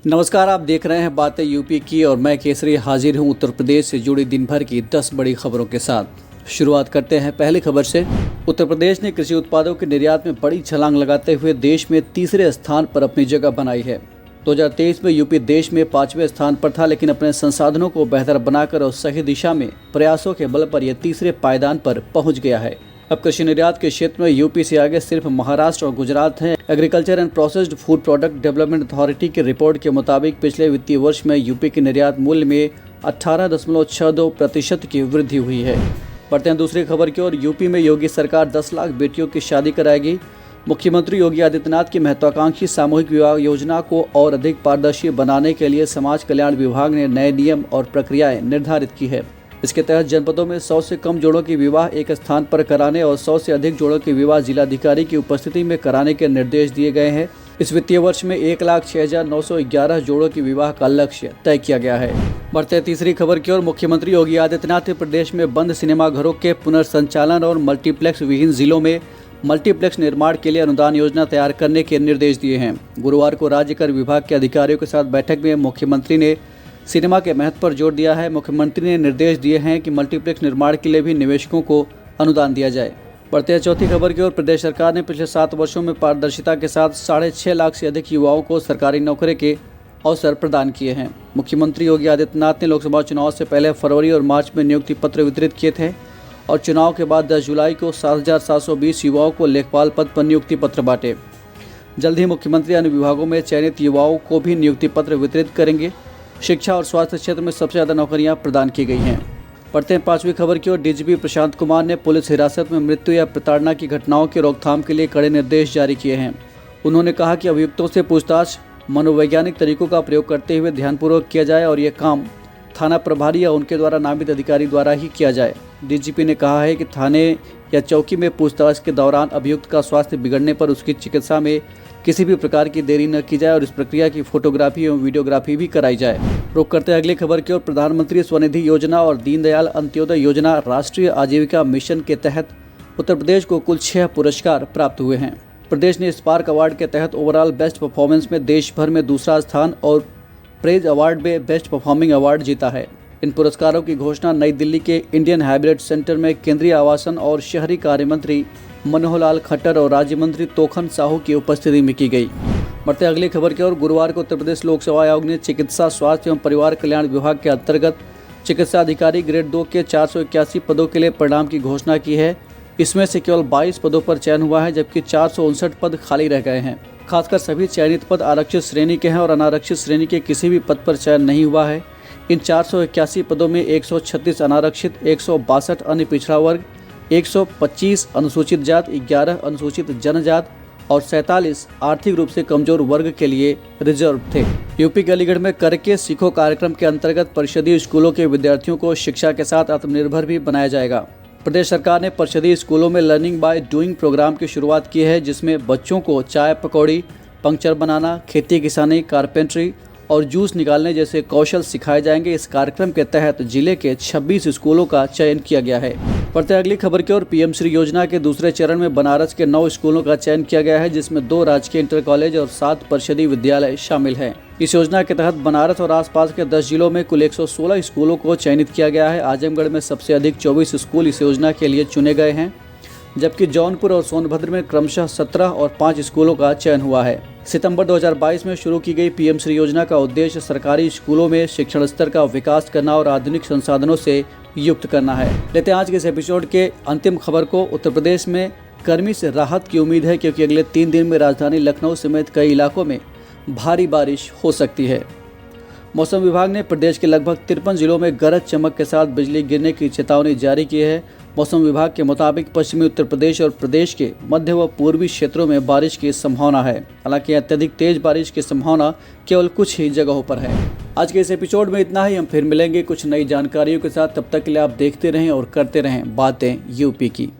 नमस्कार, आप देख रहे हैं बातें यूपी की और मैं केसरी हाजिर हूं उत्तर प्रदेश से जुड़ी दिन भर की 10 बड़ी खबरों के साथ। शुरुआत करते हैं पहली खबर से। उत्तर प्रदेश ने कृषि उत्पादों के निर्यात में बड़ी छलांग लगाते हुए देश में तीसरे स्थान पर अपनी जगह बनाई है। 2023 में यूपी देश में 5वें स्थान पर था, लेकिन अपने संसाधनों को बेहतर बनाकर और सही दिशा में प्रयासों के बल पर यह तीसरे पायदान पर पहुंच गया है। अब कृषि निर्यात के क्षेत्र में यूपी से आगे सिर्फ महाराष्ट्र और गुजरात हैं। Agriculture and processed food product development authority की रिपोर्ट के मुताबिक पिछले वित्तीय वर्ष में यूपी के निर्यात मूल्य में 18.62% की वृद्धि हुई है। बढ़ते हैं दूसरी खबर की ओर। यूपी में योगी सरकार 10 लाख बेटियों की शादी कराएगी। मुख्यमंत्री योगी आदित्यनाथ की महत्वाकांक्षी सामूहिक विवाह योजना को और अधिक पारदर्शी बनाने के लिए समाज कल्याण विभाग ने नए नियम और प्रक्रियाएं निर्धारित की है। इसके तहत जनपदों में 100 से कम जोड़ों की विवाह एक स्थान पर कराने और 100 से अधिक जोड़ों की विवाह जिलाधिकारी की उपस्थिति में कराने के निर्देश दिए गए हैं। इस वित्तीय वर्ष में 1,06,911 जोड़ों की विवाह का लक्ष्य तय किया गया है। बढ़ते तीसरी खबर की ओर। मुख्यमंत्री योगी आदित्यनाथ ने प्रदेश में बंद सिनेमाघरों के पुनर्संचालन और मल्टीप्लेक्स विहीन जिलों में मल्टीप्लेक्स निर्माण के लिए अनुदान योजना तैयार करने के निर्देश दिए हैं। गुरुवार को राज्य कर विभाग के अधिकारियों के साथ बैठक में मुख्यमंत्री ने सिनेमा के महत्व पर जोर दिया है। मुख्यमंत्री ने निर्देश दिए हैं कि मल्टीप्लेक्स निर्माण के लिए भी निवेशकों को अनुदान दिया जाए। बढ़ते हैं चौथी खबर की ओर। प्रदेश सरकार ने पिछले 7 वर्षों में पारदर्शिता के साथ 6.5 लाख से अधिक युवाओं को सरकारी नौकरी के अवसर प्रदान किए हैं। मुख्यमंत्री योगी आदित्यनाथ ने लोकसभा चुनाव से पहले फरवरी और मार्च में नियुक्ति पत्र वितरित किए थे और चुनाव के बाद 10 जुलाई को 7,720 युवाओं को लेखपाल पद पर नियुक्ति पत्र बांटे। जल्द ही मुख्यमंत्री अन्य विभागों में चयनित युवाओं को भी नियुक्ति पत्र वितरित करेंगे। शिक्षा और स्वास्थ्य क्षेत्र में सबसे ज़्यादा नौकरियां प्रदान की गई हैं। पढ़ते हैं पांचवी खबर की ओर। डीजीपी प्रशांत कुमार ने पुलिस हिरासत में मृत्यु या प्रताड़ना की घटनाओं की रोकथाम के लिए कड़े निर्देश जारी किए हैं। उन्होंने कहा कि अभियुक्तों से पूछताछ मनोवैज्ञानिक तरीकों का प्रयोग करते हुए ध्यानपूर्वक किया जाए और यह काम थाना प्रभारी या उनके द्वारा नामित अधिकारी द्वारा ही किया जाए। डीजीपी ने कहा है कि थाने या चौकी में पूछताछ के दौरान अभियुक्त का स्वास्थ्य बिगड़ने पर उसकी चिकित्सा में किसी भी प्रकार की देरी न की जाए और इस प्रक्रिया की फोटोग्राफी एवं वीडियोग्राफी भी कराई जाए। रुक करते अगली खबर की ओर। प्रधानमंत्री स्वनिधि योजना और दीनदयाल अंत्योदय योजना राष्ट्रीय आजीविका मिशन के तहत उत्तर प्रदेश को कुल 6 पुरस्कार प्राप्त हुए हैं। प्रदेश ने स्पार्क अवार्ड के तहत ओवरऑल बेस्ट परफॉर्मेंस में देश भर में दूसरा स्थान और प्रेज अवार्ड में बेस्ट परफॉर्मिंग अवार्ड जीता है। इन पुरस्कारों की घोषणा नई दिल्ली के इंडियन हाइब्रिड सेंटर में केंद्रीय आवासन और शहरी कार्य मंत्री मनोहर लाल खट्टर और राज्य मंत्री तोखन साहू की उपस्थिति में की गई। बढ़ते अगली खबर की ओर। गुरुवार को उत्तर प्रदेश लोक सेवा आयोग ने चिकित्सा स्वास्थ्य एवं परिवार कल्याण विभाग के अंतर्गत चिकित्सा अधिकारी ग्रेड 2 के 481 पदों के लिए परिणाम की घोषणा की है। इसमें से केवल 22 पदों पर चयन हुआ है, जबकि 459 पद खाली रह गए हैं। खासकर सभी चयनित पद आरक्षित श्रेणी के हैं और अनारक्षित श्रेणी के किसी भी पद पर चयन नहीं हुआ है। इन 481 पदों में 136 अनारक्षित, 162 अन्य पिछड़ा वर्ग, 125 अनुसूचित जात, 11 अनुसूचित जनजात और 47 आर्थिक रूप से कमजोर वर्ग के लिए रिजर्व थे। यूपी के अलीगढ़ में करके सीखो कार्यक्रम के अंतर्गत परिषदीय स्कूलों के विद्यार्थियों को शिक्षा के साथ आत्मनिर्भर भी बनाया जाएगा। प्रदेश सरकार ने परिषदीय स्कूलों में लर्निंग बाय डूइंग प्रोग्राम की शुरुआत की है, जिसमें बच्चों को चाय पकौड़ी, पंक्चर बनाना, खेती किसानी, कारपेंटरी और जूस निकालने जैसे कौशल सिखाए जाएंगे। इस कार्यक्रम के तहत जिले के 26 स्कूलों का चयन किया गया है। बढ़ते अगली खबर की ओर। पीएम श्री योजना के दूसरे चरण में बनारस के 9 स्कूलों का चयन किया गया है, जिसमें 2 राजकीय इंटर कॉलेज और 7 परिषदीय विद्यालय शामिल हैं। इस योजना के तहत बनारस और आसपास के 10 जिलों में कुल 116 स्कूलों को चयनित किया गया है। आजमगढ़ में सबसे अधिक 24 स्कूल इस योजना के लिए चुने गए हैं, जबकि जौनपुर और सोनभद्र में क्रमशः 17 और 5 स्कूलों का चयन हुआ है। सितंबर 2022 में शुरू की गई पीएम श्री योजना का उद्देश्य सरकारी स्कूलों में शिक्षण स्तर का विकास करना और आधुनिक संसाधनों से युक्त करना है। लेते हैं आज के इस एपिसोड के अंतिम खबर को। उत्तर प्रदेश में गर्मी से राहत की उम्मीद है, क्योंकि अगले 3 दिन में राजधानी लखनऊ समेत कई इलाकों में भारी बारिश हो सकती है। मौसम विभाग ने प्रदेश के लगभग 53 जिलों में गरज चमक के साथ बिजली गिरने की चेतावनी जारी की है। मौसम विभाग के मुताबिक पश्चिमी उत्तर प्रदेश और प्रदेश के मध्य व पूर्वी क्षेत्रों में बारिश की संभावना है। हालांकि अत्यधिक तेज बारिश की संभावना केवल कुछ ही जगहों पर है। आज के इस एपिसोड में इतना ही। हम फिर मिलेंगे कुछ नई जानकारियों के साथ। तब तक के लिए आप देखते रहें और करते रहें बातें यूपी की।